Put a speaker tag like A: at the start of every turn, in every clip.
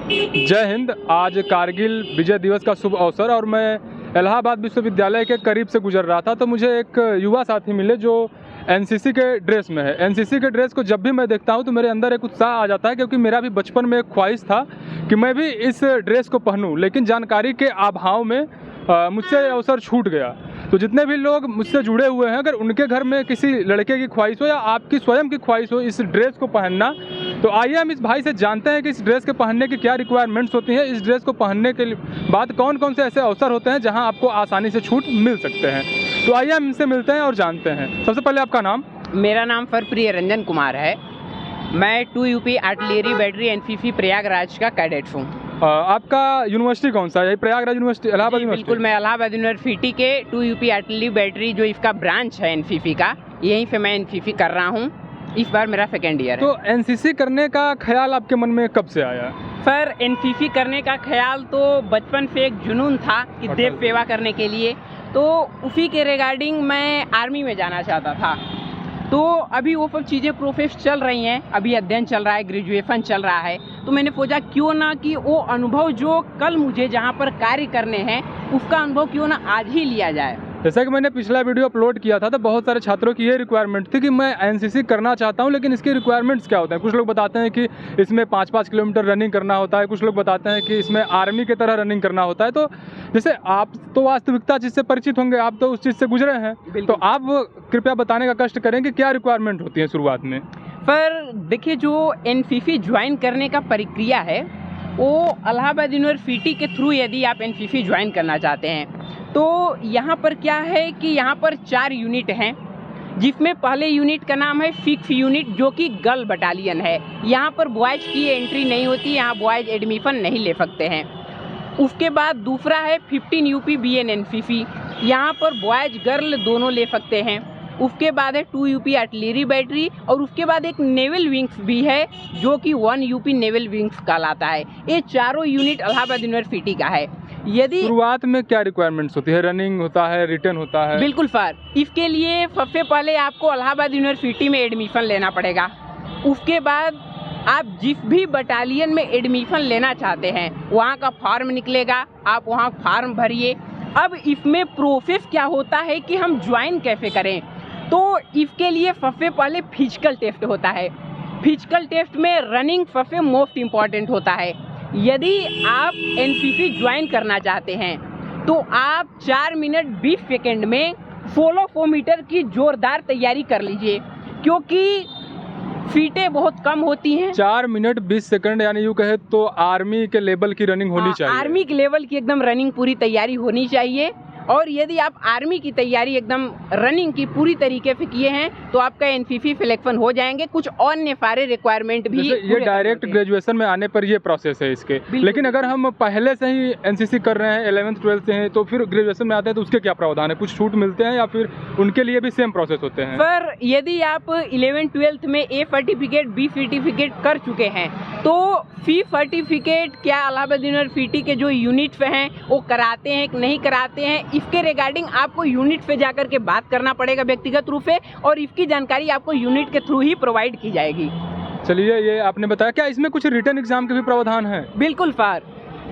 A: जय हिंद। आज कारगिल विजय दिवस का शुभ अवसर और मैं इलाहाबाद विश्वविद्यालय के करीब से गुजर रहा था तो मुझे एक युवा साथी मिले जो एनसीसी के ड्रेस में है। एनसीसी के ड्रेस को जब भी मैं देखता हूं तो मेरे अंदर एक उत्साह आ जाता है, क्योंकि मेरा भी बचपन में एक ख्वाहिश था कि मैं भी इस ड्रेस को पहनूं, लेकिन जानकारी के अभाव में मुझसे अवसर छूट गया। तो जितने भी लोग मुझसे जुड़े हुए हैं, अगर उनके घर में किसी लड़के की ख्वाहिश हो या आपकी स्वयं की ख्वाहिश हो इस ड्रेस को पहनना, तो आइए हम इस भाई से जानते हैं कि इस ड्रेस के पहनने की क्या रिक्वायरमेंट्स होती हैं, इस ड्रेस को पहनने के बाद कौन कौन से ऐसे अवसर होते हैं जहां आपको आसानी से छूट मिल सकते हैं। तो आइए हम इनसे मिलते हैं और जानते हैं। सबसे पहले आपका नाम?
B: मेरा नाम प्रिय रंजन कुमार है। मैं 2 UP artillery battery NCC Prayagraj का कैडेट हूँ।
A: आपका यूनिवर्सिटी कौन सा है? Prayagraj university, Allahabad university?
B: बिल्कुल, मैं इलाहाबाद यूनिवर्सिटी के 2 यूपी आर्टिलरी बैटरी जो इसका ब्रांच है एनसीसी का, यहीं से मैं एनसीसी कर रहा हूँ। इस बार मेरा 2nd ईयर है।
A: तो एनसीसी करने का ख्याल आपके मन में कब से आया?
B: सर, एनसीसी करने का ख्याल तो बचपन से एक जुनून था कि देश सेवा करने के लिए, तो उसी के रिगार्डिंग मैं आर्मी में जाना चाहता था। तो अभी वो सब चीज़ें प्रोसेस चल रही हैं, अभी अध्ययन चल रहा है, ग्रेजुएशन चल रहा है, तो मैंने सोचा क्यों ना कि वो अनुभव जो कल मुझे जहाँ पर कार्य करने हैं उसका अनुभव क्यों ना आज ही लिया जाए।
A: जैसा कि मैंने पिछला वीडियो अपलोड किया था तो बहुत सारे छात्रों की ये रिक्वायरमेंट थी कि मैं एनसीसी करना चाहता हूं, लेकिन इसके रिक्वायरमेंट्स क्या होते हैं। कुछ लोग बताते हैं कि इसमें 5-5 किलोमीटर रनिंग करना होता है, कुछ लोग बताते हैं कि इसमें आर्मी की तरह रनिंग करना होता है। तो जैसे आप तो वास्तविकता जिससे परिचित होंगे, आप तो उस चीज़ से गुजरे हैं, तो आप कृपया बताने का कष्ट करें कि क्या रिक्वायरमेंट होती है शुरुआत में।
B: पर देखिए, जो एनसीसी ज्वाइन करने का प्रक्रिया है वो इलाहाबाद यूनिवर्सिटी के थ्रू यदि आप एनसीसी ज्वाइन करना चाहते हैं तो यहाँ पर क्या है कि यहाँ पर 4 यूनिट हैं, जिसमें पहले यूनिट का नाम है 6 यूनिट जो कि गर्ल बटालियन है। यहाँ पर बॉयज़ की एंट्री नहीं होती, यहाँ बॉयज़ एडमिशन नहीं ले सकते हैं। उसके बाद दूसरा है 15 यूपी BNNCC, यहाँ पर बॉयज़ गर्ल दोनों ले सकते हैं। उसके बाद है 2 यूपी आर्टिलरी बैटरी, और उसके बाद एक नेवल विंग्स भी है जो कि 1 यूपी नेवल विंग्स कहलाता है। ये चारों यूनिट इलाहाबाद यूनिवर्सिटी का है। यदि
A: शुरुआत में क्या रिक्वायरमेंट्स होती है? रनिंग होता है, रिटर्न होता है?
B: बिल्कुल सर, इसके लिए सबसे पहले आपको इलाहाबाद यूनिवर्सिटी में एडमिशन लेना पड़ेगा। उसके बाद आप जिस भी बटालियन में एडमिशन लेना चाहते हैं वहाँ का फॉर्म निकलेगा, आप वहाँ फॉर्म भरिए। अब इसमें प्रोसेस क्या होता है कि हम ज्वाइन कैसे करें, तो इसके लिए सबसे पहले फिजिकल टेस्ट होता है। फिजिकल टेस्ट में रनिंग सबसे मोस्ट इम्पॉर्टेंट होता है। यदि आप एनसीसी ज्वाइन करना चाहते हैं तो आप 4 मिनट 20 सेकेंड में 1600 मीटर की जोरदार तैयारी कर लीजिए, क्योंकि फीटें बहुत कम होती हैं।
A: 4 मिनट 20 सेकंड, यानी यूँ कहे तो आर्मी के लेवल की रनिंग होनी चाहिए।
B: आर्मी के लेवल की एकदम रनिंग पूरी तैयारी होनी चाहिए। और यदि आप आर्मी की तैयारी एकदम रनिंग की पूरी तरीके से किए हैं तो आपका एनसीसी सिलेक्शन हो जाएंगे। कुछ अन्य सारे रिक्वायरमेंट भी
A: ये डायरेक्ट ग्रेजुएशन में आने पर ये प्रोसेस है इसके। लेकिन अगर हम पहले से ही एनसीसी कर रहे हैं, 11th 12th से हैं, तो फिर ग्रेजुएशन में आते हैं तो उसके क्या प्रावधान है? कुछ छूट मिलते हैं या फिर उनके लिए भी सेम प्रोसेस होते हैं?
B: सर, यदि आप 11th 12th में A सर्टिफिकेट B सर्टिफिकेट कर चुके हैं तो C सर्टिफिकेट क्या इलाहाबाद यूनिवर्सिटी के जो यूनिट्स हैं वो कराते हैं कि नहीं कराते हैं, इसके रिगार्डिंग आपको यूनिट पे जाकर के बात करना पड़ेगा व्यक्तिगत रूप से, और इसकी जानकारी आपको यूनिट के थ्रू ही प्रोवाइड की जाएगी।
A: चलिए, ये आपने बताया, क्या इसमें कुछ रिटर्न एग्जाम के भी प्रावधान है?
B: बिल्कुल सर,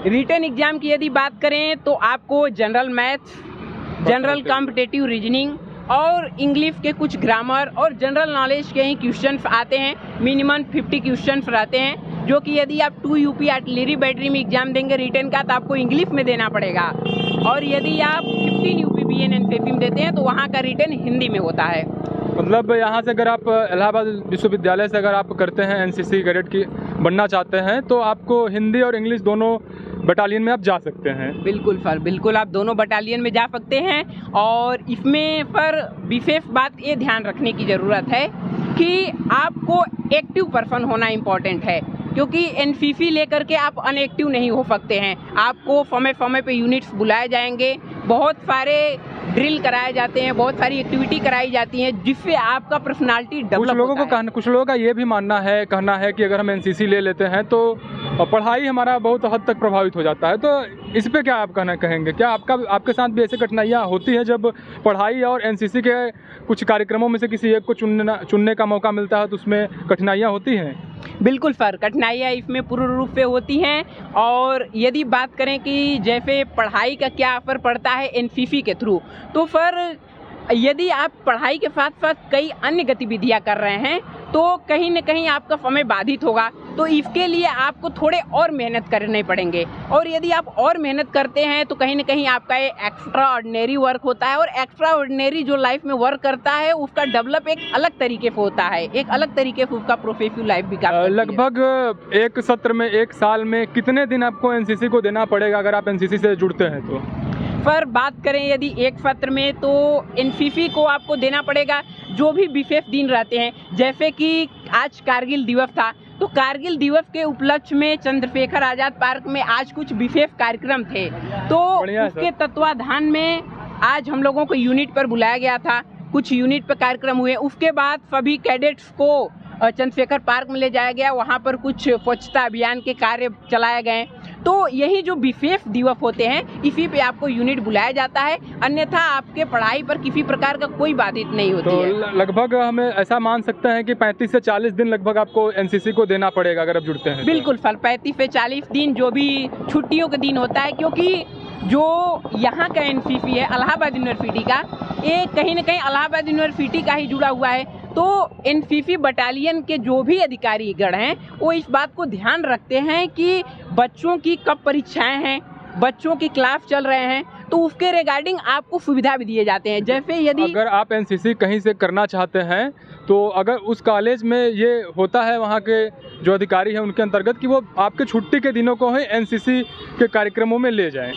B: रिटर्न एग्जाम की यदि बात करें तो आपको general maths, general competitive reasoning और इंग्लिश के कुछ ग्रामर और जनरल नॉलेज के ही क्वेश्चंस आते हैं। मिनिमम 50 क्वेश्चंस रहते हैं, जो कि यदि आप 2 यूपी आर्टिलरी बैटरी में एग्जाम देंगे रिटर्न का तो आपको इंग्लिश में देना पड़ेगा, और यदि आप 15 यूपी BNNCC में देते हैं तो वहाँ का रिटर्न हिंदी में होता है।
A: मतलब यहाँ से अगर आप इलाहाबाद विश्वविद्यालय से अगर आप करते हैं एनसीसी कैडेट की बनना चाहते हैं तो आपको हिंदी और इंग्लिश दोनों बटालियन में आप जा सकते हैं? बिल्कुल
B: सर, बिल्कुल आप दोनों बटालियन में जा सकते हैं। और इसमें पर विशेष बात ये ध्यान रखने की ज़रूरत है कि आपको एक्टिव पर्सन होना इम्पोर्टेंट है, क्योंकि एनसीसी लेकर के आप अनएक्टिव नहीं हो सकते हैं। आपको समय समय पे यूनिट्स बुलाए जाएंगे, बहुत सारे ड्रिल कराए जाते हैं, बहुत सारी एक्टिविटी कराई जाती हैं, जिससे आपका पर्सनालिटी डेवलप होता है।
A: कुछ लोगों का ये भी कहना है कि अगर हम एनसीसी ले लेते हैं तो पढ़ाई हमारा बहुत हद तक प्रभावित हो जाता है। तो इस पे क्या आप कहना कहेंगे? क्या आपके साथ भी ऐसी कठिनाइयाँ होती हैं जब पढ़ाई और एनसीसी के कुछ कार्यक्रमों में से किसी एक को चुनने का मौका मिलता है तो उसमें कठिनाइयाँ होती हैं?
B: बिल्कुल सर, कठिनाइयाँ इसमें पूर्ण रूप से होती हैं। और यदि बात करें कि जैसे पढ़ाई का क्या असर पड़ता है एनसीसी के थ्रू, तो सर यदि आप पढ़ाई के साथ साथ कई अन्य गतिविधियां कर रहे हैं तो कहीं न कहीं आपका समय बाधित होगा। तो इसके लिए आपको थोड़े और मेहनत करने पड़ेंगे, और यदि आप और मेहनत करते हैं तो कहीं न कहीं आपका ये एक्स्ट्रा ऑर्डिनरी वर्क होता है। और एक्स्ट्रा ऑर्डिनरी जो लाइफ में वर्क करता है उसका डेवलप एक अलग तरीके से होता है, एक अलग तरीके से उसका प्रोफेशनल लाइफ विकास करती है।
A: लगभग एक सत्र में, एक साल में कितने दिन आपको एनसीसी को देना पड़ेगा अगर आप एनसीसी से जुड़ते हैं तो?
B: पर बात करें यदि एक सत्र में, तो एनसीसी को आपको देना पड़ेगा जो भी विशेष दिन रहते हैं। जैसे कि आज कारगिल दिवस था, तो कारगिल दिवस के उपलक्ष्य में चंद्रशेखर आज़ाद पार्क में आज कुछ विशेष कार्यक्रम थे, तो उसके तत्वाधान में आज हम लोगों को यूनिट पर बुलाया गया था। कुछ यूनिट पर कार्यक्रम हुए, उसके बाद सभी कैडेट्स को चंद्रशेखर पार्क में ले जाया गया, वहाँ पर कुछ स्वच्छता अभियान के कार्य चलाए गए। तो यही जो विशेष दिवस होते हैं इसी पे आपको यूनिट बुलाया जाता है, अन्यथा आपके पढ़ाई पर किसी प्रकार का कोई बाधित नहीं होती है।
A: तो लगभग हमें ऐसा मान सकते हैं कि 35 से 40 दिन लगभग आपको एनसीसी को देना पड़ेगा अगर आप जुड़ते हैं?
B: बिल्कुल सर, 35 से 40 दिन जो भी छुट्टियों के दिन होता है, क्योंकि जो यहाँ का एनसीसी है इलाहाबाद यूनिवर्सिटी का, ये कहीं न कहीं इलाहाबाद यूनिवर्सिटी का ही जुड़ा हुआ है। तो एनसीसी बटालियन के जो भी अधिकारी गण हैं वो इस बात को ध्यान रखते हैं कि बच्चों की कब परीक्षाएं हैं, बच्चों की क्लास चल रहे हैं, तो उसके रिगार्डिंग आपको सुविधा भी दिए जाते हैं। जैसे यदि
A: अगर आप एनसीसी कहीं से करना चाहते हैं तो अगर उस कॉलेज में ये होता है वहाँ के जो अधिकारी हैं उनके अंतर्गत कि वो आपके छुट्टी के दिनों को ही एनसीसी के कार्यक्रमों में ले जाएं।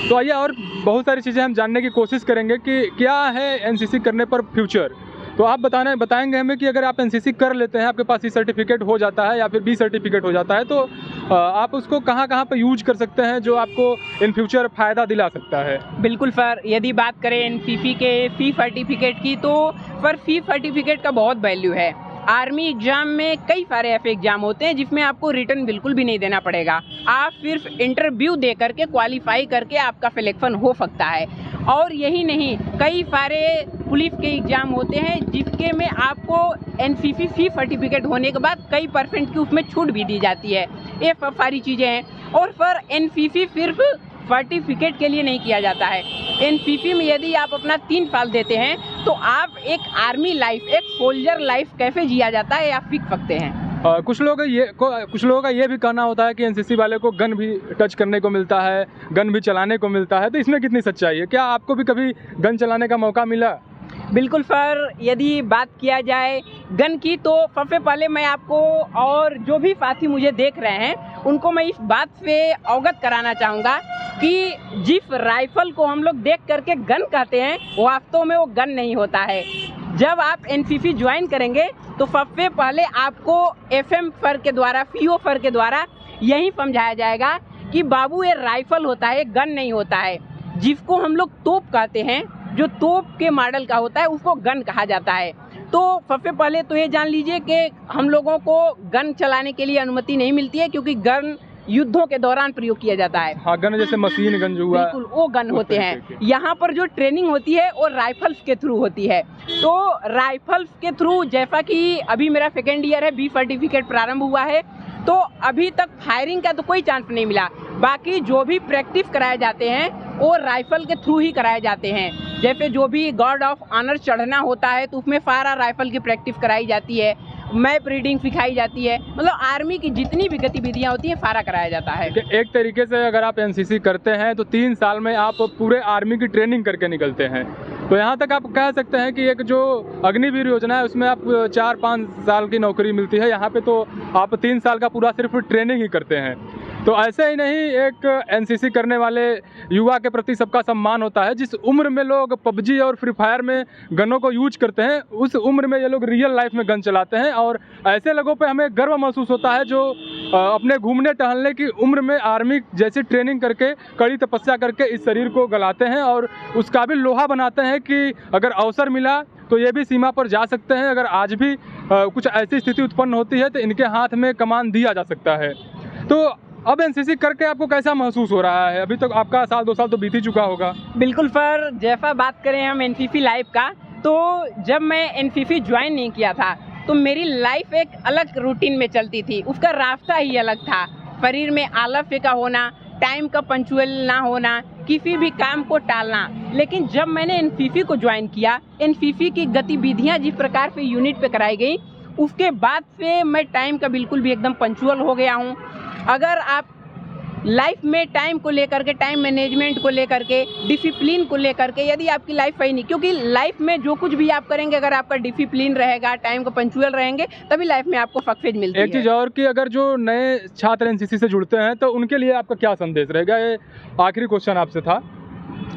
A: तो आइए और बहुत सारी चीज़ें हम जानने की कोशिश करेंगे कि क्या है एनसीसी करने पर फ्यूचर। तो आप बताएंगे हमें कि अगर आप एनसीसी कर लेते हैं, आपके पास सी सर्टिफिकेट हो जाता है या फिर बी सर्टिफिकेट हो जाता है, तो आप उसको कहाँ पर यूज कर सकते हैं जो आपको इन फ्यूचर फ़ायदा दिला सकता है?
B: बिल्कुल सर, यदि बात करें एनसीसी के सी सर्टिफिकेट की, तो पर सी सर्टिफिकेट का बहुत वैल्यू है। आर्मी एग्जाम में कई सारे ऐसे एग्जाम होते हैं जिसमें आपको रिटर्न बिल्कुल भी नहीं देना पड़ेगा, आप सिर्फ इंटरव्यू दे करके क्वालिफाई करके आपका सिलेक्शन हो सकता है। और यही नहीं, कई सारे पुलिस के एग्जाम होते हैं जिसके में आपको एनसीसी सी सर्टिफिकेट होने के बाद कई % की उसमें छूट भी दी जाती है। ये सब सारी चीज़ें हैं। और फिर एनसीसी सिर्फ सर्टिफिकेट के लिए नहीं किया जाता है। एनसीसी में यदि आप अपना 3 साल देते हैं तो आप एक आर्मी लाइफ, एक सोल्जर लाइफ कैसे जिया जाता है आप सीख सकते हैं।
A: कुछ लोगों का ये भी कहना होता है कि एनसीसी वाले को गन भी टच करने को मिलता है, गन भी चलाने को मिलता है, तो इसमें कितनी सच्चाई है? क्या आपको भी कभी गन चलाने का मौका मिला?
B: बिल्कुल सर, यदि बात किया जाए गन की, तो सबसे पहले मैं आपको और जो भी साथी मुझे देख रहे हैं उनको मैं इस बात से अवगत कराना चाहूँगा कि जिस राइफल को हम लोग देख करके गन कहते हैं वास्तव में वो गन नहीं होता है। जब आप एनसीसी ज्वाइन करेंगे तो सबसे पहले आपको एफएम सर के द्वारा, पीओ सर के द्वारा यही समझाया जाएगा कि बाबू ये राइफल होता है, गन नहीं होता है। जिसको हम लोग तोप कहते हैं, जो तोप के मॉडल का होता है उसको गन कहा जाता है। तो सबसे पहले तो ये जान लीजिए कि हम लोगों को गन चलाने के लिए अनुमति नहीं मिलती है, क्योंकि गन युद्धों के दौरान प्रयोग किया जाता है।
A: हाँ, गन जैसे मशीन गन जो हुआ,
B: बिल्कुल वो गन होते हैं। यहाँ पर जो ट्रेनिंग होती है वो राइफल्स के थ्रू होती है। तो राइफल्स के थ्रू, जैसा कि अभी मेरा 2nd ईयर है, बी सर्टिफिकेट प्रारंभ हुआ है, तो अभी तक फायरिंग का तो कोई चांस नहीं मिला। बाकी जो भी प्रैक्टिस कराए जाते हैं वो राइफल के थ्रू ही कराए जाते हैं। जैसे जो भी गार्ड ऑफ ऑनर चढ़ना होता है तो उसमें सारा राइफल की प्रैक्टिस कराई जाती है, मैप रीडिंग सिखाई जाती है, मतलब आर्मी की जितनी भी गतिविधियां होती हैं सारा कराया जाता है।
A: एक तरीके से अगर आप एनसीसी करते हैं तो 3 साल में आप पूरे आर्मी की ट्रेनिंग करके निकलते हैं। तो यहाँ तक आप कह सकते हैं कि एक जो अग्निवीर योजना है उसमें आप 4-5 साल की नौकरी मिलती है, यहाँ पे तो आप 3 साल का पूरा सिर्फ ट्रेनिंग ही करते हैं। तो ऐसे ही नहीं, एक एनसीसी करने वाले युवा के प्रति सबका सम्मान होता है। जिस उम्र में लोग पबजी और फ्री फायर में गनों को यूज करते हैं, उस उम्र में ये लोग रियल लाइफ में गन चलाते हैं, और ऐसे लोगों पे हमें गर्व महसूस होता है जो अपने घूमने टहलने की उम्र में आर्मी जैसी ट्रेनिंग करके, कड़ी तपस्या करके इस शरीर को गलाते हैं और उस काबिल लोहा बनाते हैं कि अगर अवसर मिला तो ये भी सीमा पर जा सकते हैं। अगर आज भी कुछ ऐसी स्थिति उत्पन्न होती है तो इनके हाथ में कमान दिया जा सकता है। तो अब एनसीसी करके आपको कैसा महसूस हो रहा है? अभी तक आपका साल 2 साल तो बीत ही चुका होगा।
B: बिल्कुल सर, जैसा बात करें हम एनसीसी लाइफ का, तो जब मैं एनसीसी ज्वाइन नहीं किया था तो मेरी लाइफ एक अलग रूटीन में चलती थी, उसका रास्ता ही अलग था। शरीर में आलस्य का होना, टाइम का पंक्चुअल ना होना, किसी भी काम को टालना। लेकिन जब मैंने एनसीसी को ज्वाइन किया, एनसीसी की गतिविधियां जिस प्रकार से यूनिट पे कराई गई, उसके बाद से मैं टाइम का बिल्कुल भी एकदम पंक्चुअल हो गया हूँ। अगर आप लाइफ में टाइम को लेकर के, टाइम मैनेजमेंट को लेकर के, डिसिप्लिन को लेकर के, यदि आपकी लाइफ सही नहीं, क्योंकि लाइफ में जो कुछ भी आप करेंगे, अगर आपका डिसिप्लिन रहेगा, टाइम को पंक्चुअल रहेंगे, तभी लाइफ में आपको सक्सेस मिलती है।
A: एक चीज़ और कि अगर जो नए छात्र एनसीसी से जुड़ते हैं तो उनके लिए आपका क्या संदेश रहेगा? ये आखिरी क्वेश्चन आपसे था।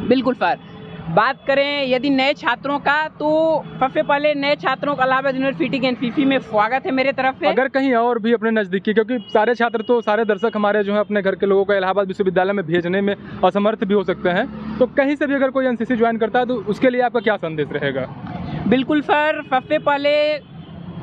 B: बिल्कुल सर, बात करें यदि नए छात्रों का, तो सबसे पहले नए छात्रों का इलाहाबाद यूनिवर्सिटी के एनसीसी में स्वागत है मेरे तरफ से।
A: अगर कहीं और भी अपने नज़दीकी, क्योंकि सारे छात्र तो, सारे दर्शक हमारे जो है अपने घर के लोगों को इलाहाबाद विश्वविद्यालय में भेजने में असमर्थ भी हो सकते हैं, तो कहीं से भी अगर कोई एनसीसी ज्वाइन करता है तो उसके लिए आपका क्या संदेश रहेगा?
B: बिल्कुल सर, सबसे पहले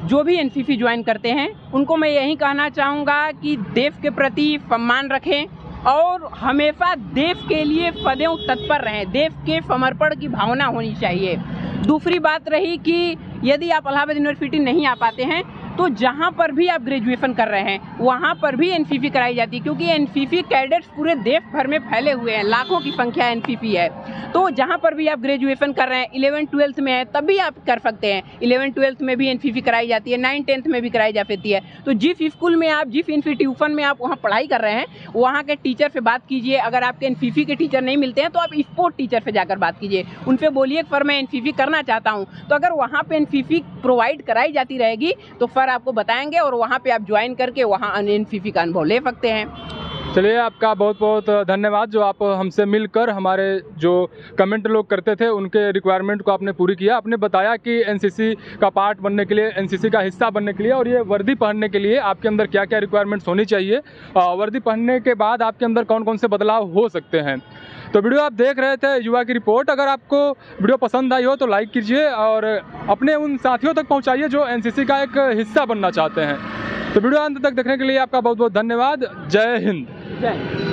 B: जो भी एनसीसी ज्वाइन करते हैं उनको मैं यही कहना चाहूँगा कि देश के प्रति सम्मान रखें और हमेशा देश के लिए सदैव तत्पर रहें। देश के समर्पण की भावना होनी चाहिए। दूसरी बात रही कि यदि आप इलाहाबाद यूनिवर्सिटी नहीं आ पाते हैं तो जहाँ पर भी आप ग्रेजुएशन कर रहे हैं वहाँ पर भी एनसीसी कराई जाती है, क्योंकि एनसीसी कैडेट्स पूरे देश भर में फैले हुए हैं, लाखों की संख्या एनसीसी है। तो जहाँ पर भी आप ग्रेजुएशन कर रहे हैं, 11th-12th में है तब भी आप कर सकते हैं। 11th-12th में भी एनसीसी कराई जाती है, 9th-10th में भी कराई जा सकती है। तो जिस स्कूल में आप, जिस इंस्टीट्यूशन में आप वहाँ पढ़ाई कर रहे हैं, वहाँ के टीचर से बात कीजिए। अगर आपके एनसीसी के टीचर नहीं मिलते हैं तो आप स्पोर्ट टीचर से जाकर बात कीजिए, उनसे बोलिए सर मैं एनसीसी करना चाहता हूँ। तो अगर वहाँ पे एनसीसी प्रोवाइड कराई जाती रहेगी तो सर आपको बताएंगे और वहाँ पे आप ज्वाइन करके वहाँ एनसीसी का अनुभव ले सकते हैं।
A: चलिए, आपका बहुत बहुत धन्यवाद जो आप हमसे मिलकर हमारे जो कमेंट लोग करते थे उनके रिक्वायरमेंट को आपने पूरी किया। आपने बताया कि एनसीसी का पार्ट बनने के लिए, एनसीसी का हिस्सा बनने के लिए और ये वर्दी पहनने के लिए आपके अंदर क्या क्या रिक्वायरमेंट्स होनी चाहिए, वर्दी पहनने के बाद आपके अंदर कौन कौन से बदलाव हो सकते हैं। तो वीडियो आप देख रहे थे युवा की रिपोर्ट। अगर आपको वीडियो पसंद आई हो तो लाइक कीजिए और अपने उन साथियों तक पहुँचाइए जो एनसीसी का एक हिस्सा बनना चाहते हैं। तो वीडियो अंत तक देखने के लिए आपका बहुत बहुत धन्यवाद। जय हिंद।
B: जय।